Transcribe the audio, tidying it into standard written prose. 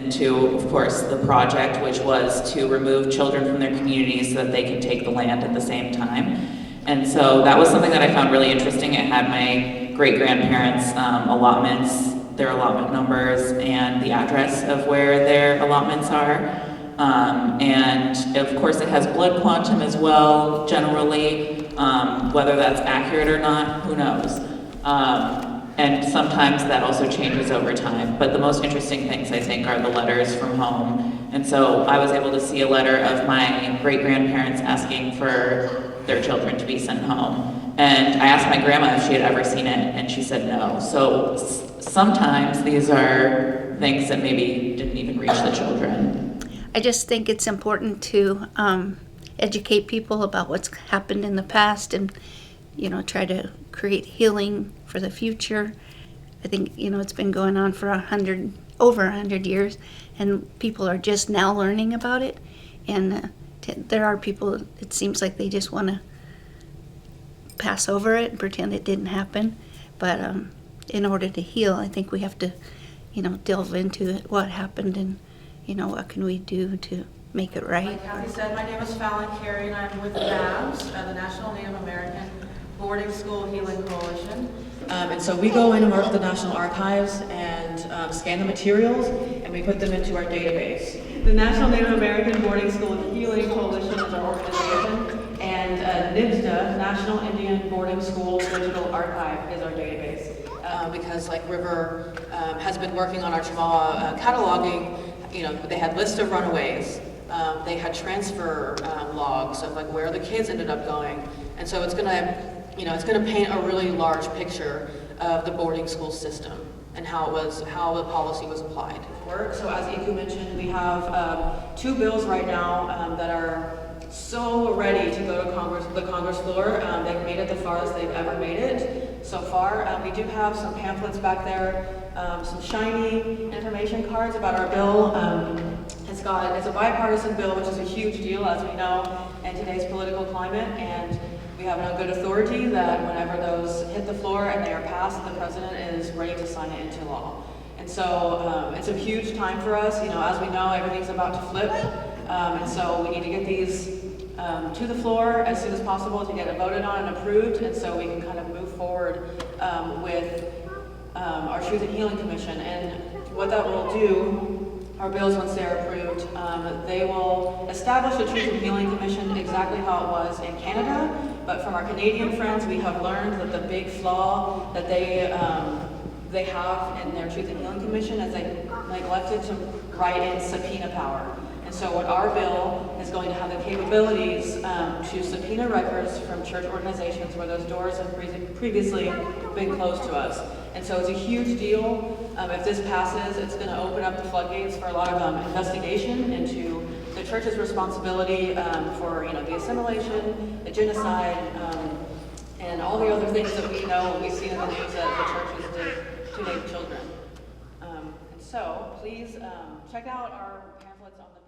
into, of course, the project, which was to remove children from their communities so that they could take the land at the same time. And so that was something that I found really interesting. It had my great-grandparents' allotments, their allotment numbers, and the address of where their allotments are. And of course it has blood quantum as well, generally. Whether that's accurate or not, who knows? And sometimes that also changes over time. But the most interesting things, I think, are the letters from home. And so I was able to see a letter of my great-grandparents asking for their children to be sent home. And I asked my grandma if she had ever seen it, and she said no. So sometimes these are things that maybe didn't even reach the children. I just think it's important to educate people about what's happened in the past and, try to create healing for the future. I think, it's been going on for over 100 years, and people are just now learning about it. And there are people, it seems like they just want to pass over it and pretend it didn't happen. But in order to heal, I think we have to, delve into it, what happened, and, what can we do to make it right. Like Kathy said, my name is Fallon Carey, and I'm with NABS, the National Native American Boarding School Healing Coalition. And so we go in and work with the National Archives and scan the materials, and we put them into our database. The National Native American Boarding School Healing Coalition is our organization, and NIBSDA, National Indian Boarding School Digital Archive, is our database. Because like River has been working on our Chemawa cataloging, they had lists of runaways. They had transfer logs of like where the kids ended up going, and so it's gonna paint a really large picture of the boarding school system and how the policy was applied. So as Iku mentioned, we have 2 bills right now that are so ready to go to the Congress floor. They've made it the farthest they've ever made it so far. We do have some pamphlets back there, some shiny information cards about our bill. It's a bipartisan bill, which is a huge deal, as we know, in today's political climate, and we have it on good authority that whenever those hit the floor and they are passed, the president is ready to sign it into law. And so it's a huge time for us. As we know, everything's about to flip, and so we need to get these to the floor as soon as possible to get it voted on and approved, and so we can kind of move forward with our Truth and Healing Commission. And what that will do, our bills, once they're approved, they will establish the Truth and Healing Commission exactly how it was in Canada, but from our Canadian friends, we have learned that the big flaw that they have in their Truth and Healing Commission is they neglected to write in subpoena power. And so what our bill is going to have the capabilities to subpoena records from church organizations where those doors have previously been closed to us. And so it's a huge deal. If this passes, it's going to open up the floodgates for a lot of investigation into the church's responsibility for the assimilation, the genocide, and all the other things that we know, we see in the news that the churches did to Native children. And so please check out our pamphlets on the